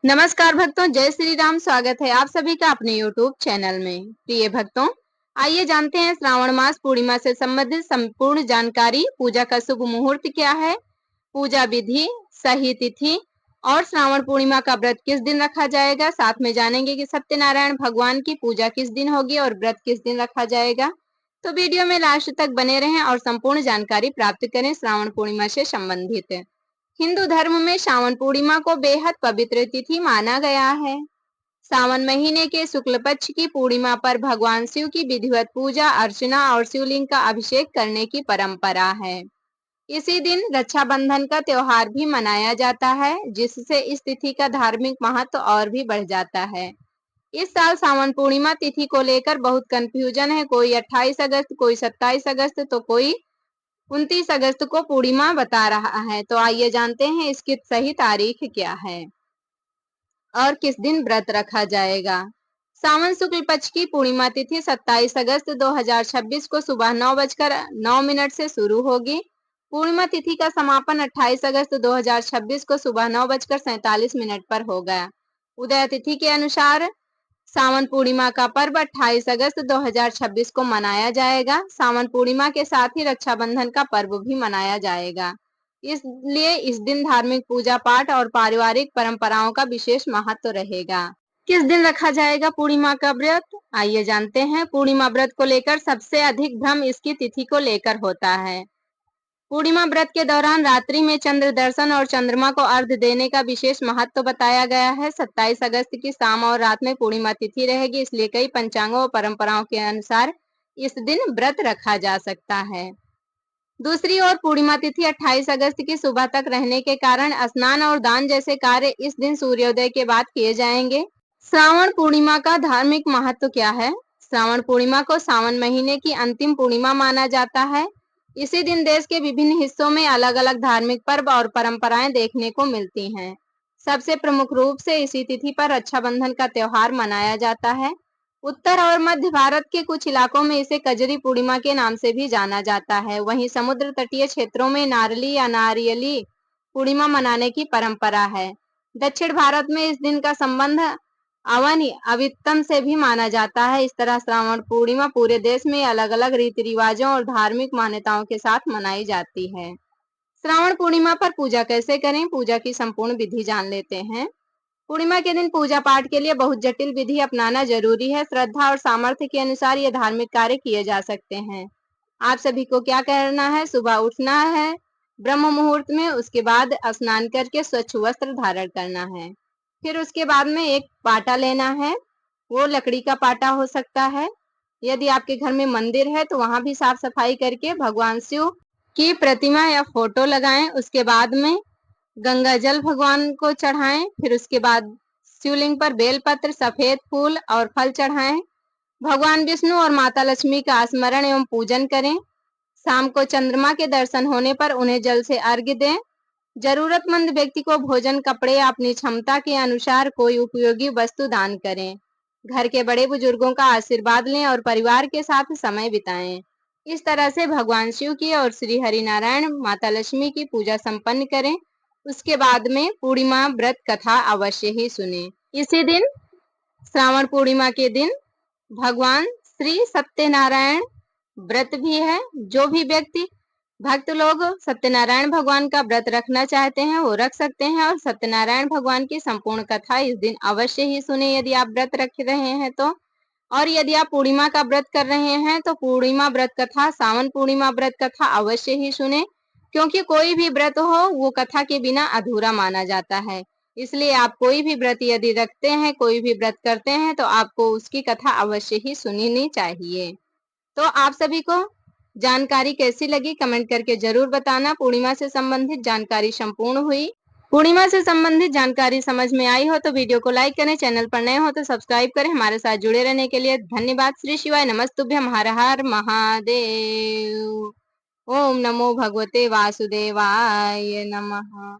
नमस्कार भक्तों, जय श्री राम। स्वागत है आप सभी का अपने YouTube चैनल में। प्रिय भक्तों, आइए जानते हैं श्रावण मास पूर्णिमा से संबंधित संपूर्ण जानकारी। पूजा का शुभ मुहूर्त क्या है, पूजा विधि, सही तिथि और श्रावण पूर्णिमा का व्रत किस दिन रखा जाएगा। साथ में जानेंगे कि सत्यनारायण भगवान की पूजा किस दिन होगी और व्रत किस दिन रखा जाएगा। तो वीडियो में लास्ट तक बने रहें और संपूर्ण जानकारी प्राप्त करें श्रावण पूर्णिमा से संबंधित। हिंदू धर्म में श्रावण पूर्णिमा को बेहद पवित्र तिथि माना गया है। सावन महीने के शुक्ल पक्ष की पूर्णिमा पर भगवान शिव की विधिवत पूजा अर्चना और शिवलिंग का अभिषेक करने की परंपरा है। इसी दिन रक्षाबंधन का त्योहार भी मनाया जाता है, जिससे इस तिथि का धार्मिक महत्व और भी बढ़ जाता है। इस साल सावन पूर्णिमा तिथि को लेकर बहुत कंफ्यूजन है। कोई 28 अगस्त, कोई 27 अगस्त, तो कोई 29 अगस्त को पूर्णिमा बता रहा है। तो आइए जानते हैं इसकी सही तारीख क्या है और किस दिन व्रत रखा जाएगा। सावन शुक्ल पक्ष की पूर्णिमा तिथि 27 अगस्त 2026 को सुबह 9:09 से शुरू होगी। पूर्णिमा तिथि का समापन 28 अगस्त 2026 को सुबह 9:47 पर होगा। उदय तिथि के अनुसार सावन पूर्णिमा का पर्व 28 अगस्त 2026 को मनाया जाएगा। सावन पूर्णिमा के साथ ही रक्षाबंधन का पर्व भी मनाया जाएगा, इसलिए इस दिन धार्मिक पूजा पाठ और पारिवारिक परंपराओं का विशेष महत्व रहेगा। किस दिन रखा जाएगा पूर्णिमा का व्रत, आइए जानते हैं। पूर्णिमा व्रत को लेकर सबसे अधिक भ्रम इसकी तिथि को लेकर होता है। पूर्णिमा व्रत के दौरान रात्रि में चंद्र दर्शन और चंद्रमा को अर्घ्य देने का विशेष महत्व बताया गया है। 27 अगस्त की शाम और रात में पूर्णिमा तिथि रहेगी, इसलिए कई पंचांगों और परंपराओं के अनुसार इस दिन व्रत रखा जा सकता है। दूसरी ओर पूर्णिमा तिथि 28 अगस्त की सुबह तक रहने के कारण स्नान और दान जैसे कार्य इस दिन सूर्योदय के बाद किए जाएंगे। श्रावण पूर्णिमा का धार्मिक महत्व क्या है। श्रावण पूर्णिमा को सावन महीने की अंतिम पूर्णिमा माना जाता है। इसी दिन देश के विभिन्न हिस्सों में अलग अलग धार्मिक पर्व और परंपराएं देखने को मिलती हैं। सबसे प्रमुख रूप से इसी तिथि पर रक्षाबंधन का त्योहार मनाया जाता है। उत्तर और मध्य भारत के कुछ इलाकों में इसे कजरी पूर्णिमा के नाम से भी जाना जाता है। वहीं समुद्र तटीय क्षेत्रों में नारली या नारियली पूर्णिमा मनाने की परंपरा है। दक्षिण भारत में इस दिन का संबंध अवन अवितम से भी माना जाता है। इस तरह श्रावण पूर्णिमा पूरे देश में अलग अलग रीति रिवाजों और धार्मिक मान्यताओं के साथ मनाई जाती है। श्रावण पूर्णिमा पर पूजा कैसे करें, पूजा की संपूर्ण विधि जान लेते हैं। पूर्णिमा के दिन पूजा पाठ के लिए बहुत जटिल विधि अपनाना जरूरी है। श्रद्धा और सामर्थ्य के अनुसार ये धार्मिक कार्य किए जा सकते हैं। आप सभी को क्या करना है, सुबह उठना है ब्रह्म मुहूर्त में, उसके बाद स्नान करके स्वच्छ वस्त्र धारण करना है। फिर उसके बाद में एक पाटा लेना है, वो लकड़ी का पाटा हो सकता है। यदि आपके घर में मंदिर है तो वहां भी साफ सफाई करके भगवान शिव की प्रतिमा या फोटो लगाएं। उसके बाद में गंगा जल भगवान को चढ़ाएं। फिर उसके बाद शिवलिंग पर बेलपत्र, सफेद फूल और फल चढ़ाएं। भगवान विष्णु और माता लक्ष्मी का स्मरण एवं पूजन करें। शाम को चंद्रमा के दर्शन होने पर उन्हें जल से अर्घ्य दें। जरूरतमंद व्यक्ति को भोजन, कपड़े या अपनी क्षमता के अनुसार कोई उपयोगी वस्तु दान करें। घर के बड़े बुजुर्गों का आशीर्वाद लें और परिवार के साथ समय बिताएं। इस तरह से भगवान शिव की और श्री हरि नारायण माता लक्ष्मी की पूजा संपन्न करें। उसके बाद में पूर्णिमा व्रत कथा अवश्य ही सुने। इसी दिन श्रावण पूर्णिमा के दिन भगवान श्री सत्यनारायण व्रत भी है। जो भी व्यक्ति भक्त लोग सत्यनारायण भगवान का व्रत रखना चाहते हैं वो रख सकते हैं और सत्यनारायण भगवान की संपूर्ण कथा इस दिन अवश्य ही सुने यदि आप व्रत रख रहे हैं तो। और यदि आप पूर्णिमा का व्रत कर रहे हैं तो पूर्णिमा व्रत कथा, सावन पूर्णिमा व्रत कथा अवश्य ही सुने, क्योंकि कोई भी व्रत हो वो कथा के बिना अधूरा माना जाता है। इसलिए आप कोई भी व्रत यदि रखते हैं, कोई भी व्रत करते हैं तो आपको उसकी कथा अवश्य ही सुननी चाहिए। तो आप सभी को जानकारी कैसी लगी कमेंट करके जरूर बताना। पूर्णिमा से संबंधित जानकारी संपूर्ण हुई। पूर्णिमा से संबंधित जानकारी समझ में आई हो तो वीडियो को लाइक करें, चैनल पर नए हो तो सब्सक्राइब करें। हमारे साथ जुड़े रहने के लिए धन्यवाद। श्री शिवाय नमस्तुभ्यं, हर हर महादेव। ओम नमो भगवते वासुदेवाय नमः।